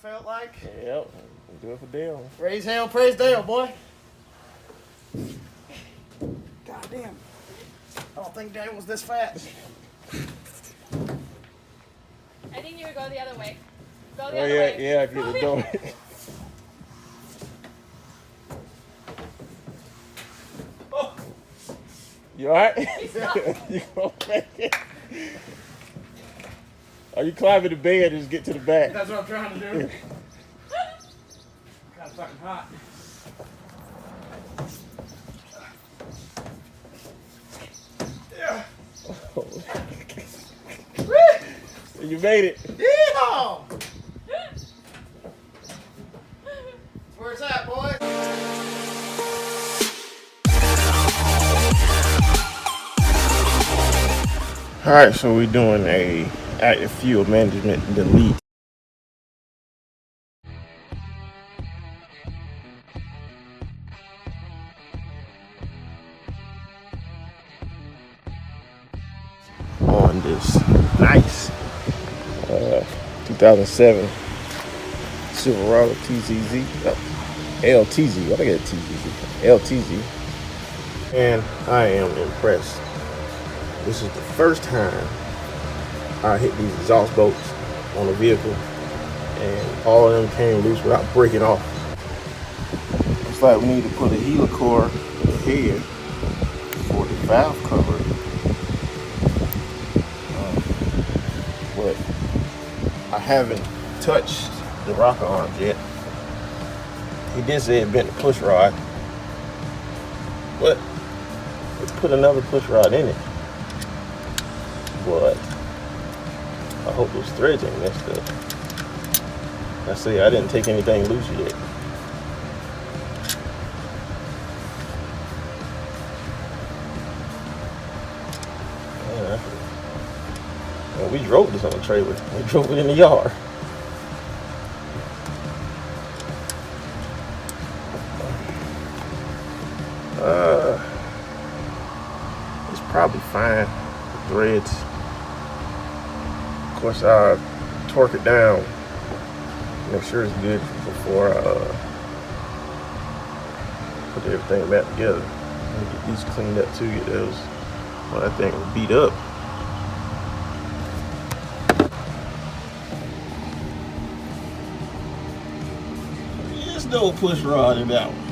felt like. Yep, do it for Dale. Raise hell, praise Dale, boy. God damn. I don't think Dale was this fat. I think you would go the other way. Go the Oh other yeah, way. yeah, I get the door. Oh. You alright? You gonna make it? Are you climbing the bed and just get to the back? That's what I'm trying to do. Kind of fucking hot. Yeah. You made it. Yeehaw! Where it's at, boy? Alright, so we're doing a active fuel management delete. On this nice 2007 Silverado TZZ, LTZ, what I get TZZ, LTZ, and I am impressed. This is the first time I hit these exhaust bolts on a vehicle and all of them came loose without breaking off. Looks like we need to put a helicore head for the valve cover. But I haven't touched the rocker arms yet. He did say it bent the push rod, but let's put another push rod in it. But I hope those threads ain't messed up. I say I didn't take anything loose yet. Man, we drove this on the trailer. We drove it in the yard. It's probably fine. The threads. Of course, I torque it down, make sure it's good before I put everything back together. And get these cleaned up too. Get those. Well, that thing was beat up. There's no push rod in that one.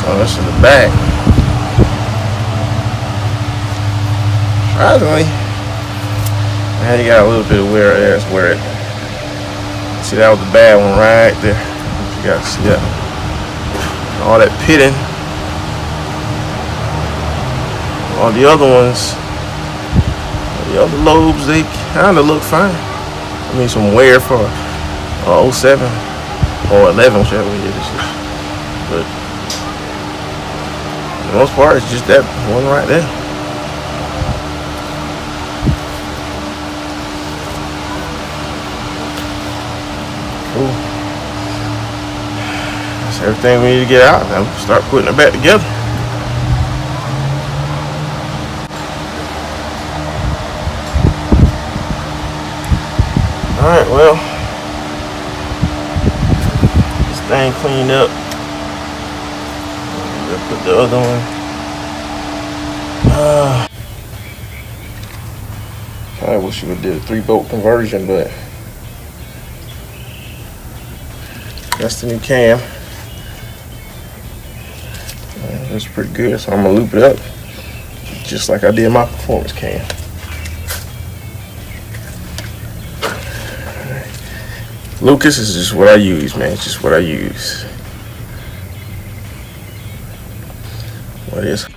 So this is the back. Surprisingly, man, you got a little bit of wear there. Wear it. See, that was the bad one right there. You gotta see that. All that pitting. All the other ones, the other lobes, they kind of look fine. I mean, some wear for 07. or 11 Chevy. Yeah, this is. But for the most part, it's just that one right there. Cool. That's everything we need to get out. Now we can start putting it back together. Alright, well, this thing cleaned up. We'll put the other one. I wish we would did a 3-bolt conversion, but that's the new cam. That's pretty good, so I'm gonna loop it up just like I did my performance cam. Lucas is just what I use, man. It's just what I use. What is?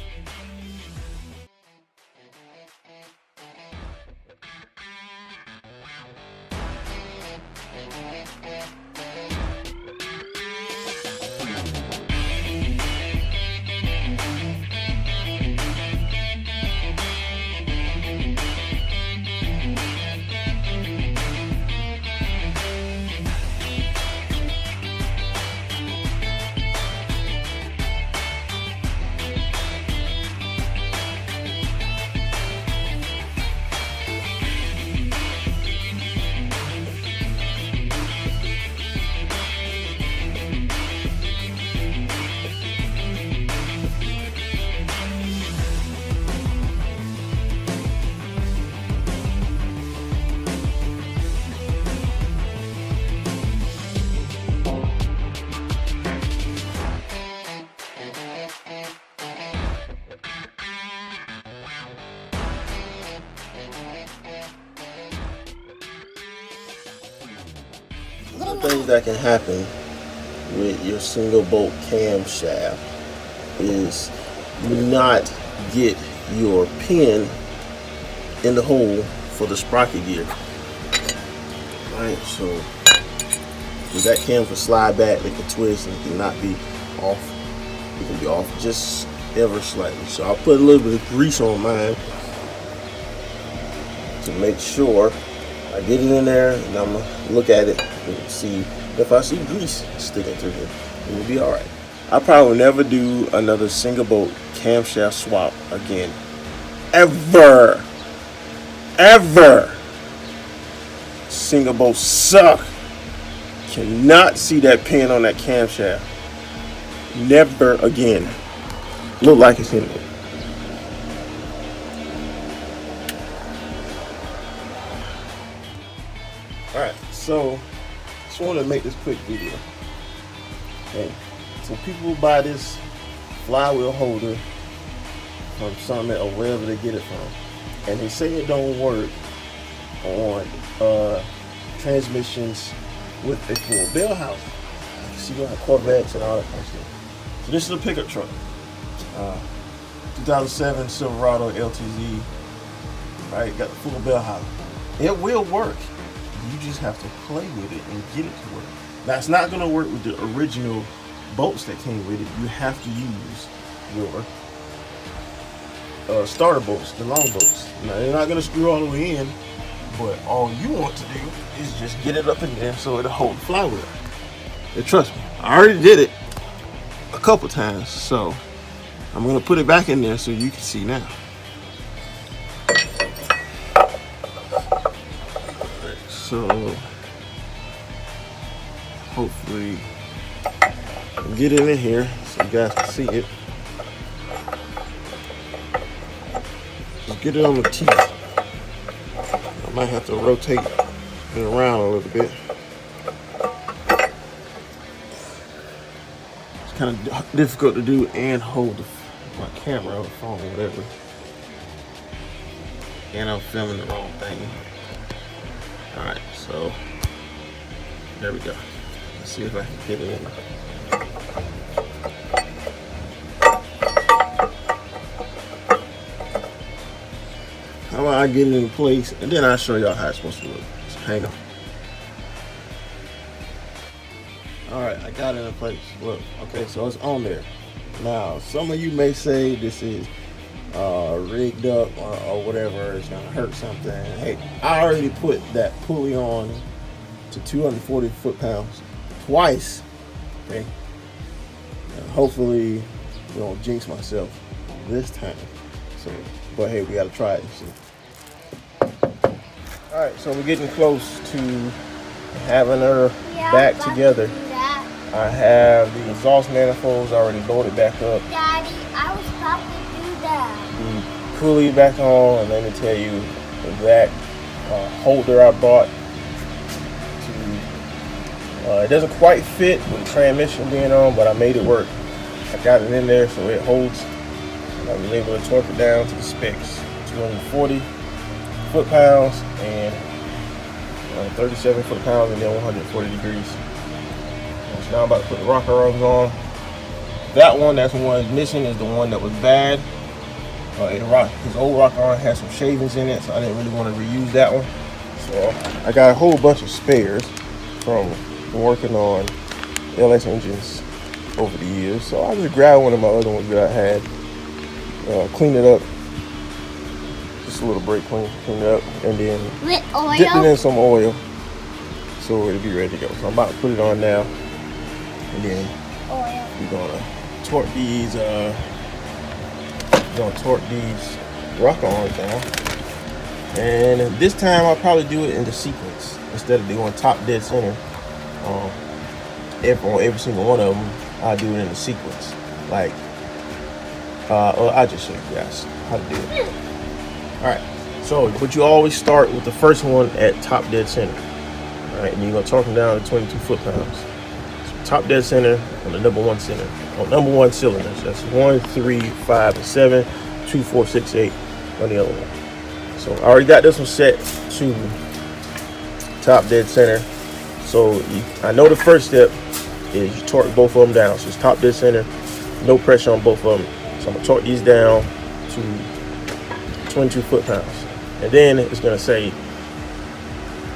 Things that can happen with your single bolt camshaft is not get your pin in the hole for the sprocket gear. Alright, so with that cam can slide back, it can twist, and it cannot be off. It can be off just ever slightly. So I'll put a little bit of grease on mine to make sure I get it in there, and I'm gonna look at it and see if I see grease sticking through here. It will be alright. I probably will never do another single bolt camshaft swap again. Ever. Ever. Single bolts suck. Cannot see that pin on that camshaft. Never again. Look like it's in there. Alright, so just want to make this quick video. Okay, so people buy this flywheel holder from Summit or wherever they get it from, and they say it don't work on transmissions with a full bell housing. You can see you have Corvettes and all that kind of stuff. So this is a pickup truck, 2007 Silverado LTZ. Right, got the full bell housing. It will work. You just have to play with it and get it to work. Now, it's not going to work with the original bolts that came with it. You have to use your starter bolts, the long bolts. Now, they're not going to screw all the way in, but all you want to do is just get it up in there so it'll hold the flywheel. And trust me, I already did it a couple times, so I'm going to put it back in there so you can see now. So hopefully get it in here so you guys can see it. Just get it on the teeth. I might have to rotate it around a little bit. It's kind of difficult to do and hold my camera or the phone or whatever. And I'm filming the wrong thing. Alright, so there we go. Let's see if I can get it in. How about I get it in place and then I'll show y'all how it's supposed to look. So hang on. Alright. got it in place. Look, okay, so it's on there. Now, some of you may say this is rigged up or whatever, it's gonna hurt something. Hey, I already put that pulley on to 240 foot-pounds twice, okay? And hopefully I don't jinx myself this time. So, but hey, we gotta try it and see. All right, so we're getting close to having her back together. I have the exhaust manifolds already loaded back up. Daddy, I was about to do that. The pulley back on, and let me tell you, that holder I bought, it doesn't quite fit with the transmission being on, but I made it work. I got it in there so it holds. I was able to torque it down to the specs, 240 foot-pounds and 37 foot-pounds, and then 140 degrees. So now I'm about to put the rocker arms on. That one, that's the one missing, is the one that was bad. His old rocker arm had some shavings in it, so I didn't really want to reuse that one. So I got a whole bunch of spares from working on LS engines over the years. So I just grabbed one of my other ones that I had, cleaned it up, just a little brake clean, clean it up, and then With oil? dipped it in some oil so it'll be ready to go. So I'm about to put it on now, and then we're gonna torque these rocker arms down. And this time I'll probably do it in the sequence instead of doing top dead center. On every single one of them, I'll do it in the sequence. Like, I'll just show you guys how to do it. Alright, so but you always start with the first one at top dead center. Alright, and you're gonna torque them down to 22 foot-pounds. So top dead center on the number one center. On number one cylinders. That's 1, 3, 5, and 7, 2, 4, 6, 8 on the other one. So I already got this one set to top dead center. So I know the first step is you torque both of them down. So it's top dead center, no pressure on both of them. So I'm gonna torque these down to 22 foot-pounds. And then it's gonna say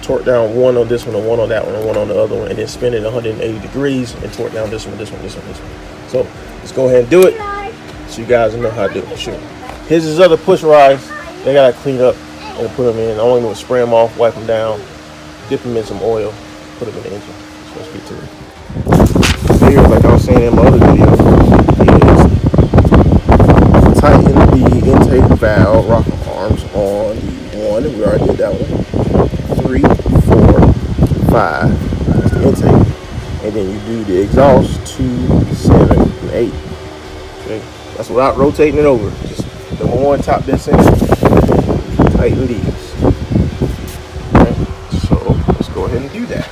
torque down one on this one, and one on that one, and one on the other one, and then spin it 180 degrees and torque down this one, this one, this one, this one. So let's go ahead and do it so you guys know how to do it. Sure. Here's his other push rods. They gotta clean up and put them in. All I'm gonna do is spray them off, wipe them down, dip them in some oil, put them in the engine. So let's get to it. Here, like I was saying in my other video, is tighten the intake valve rocker arms on the 1. We already did that one. 3, 4, 5. That's the intake. And then you do the exhaust 2, 7, and 8. Okay, that's without rotating it over. Just the one top dead center. Tighten these. Okay, so let's go ahead and do that.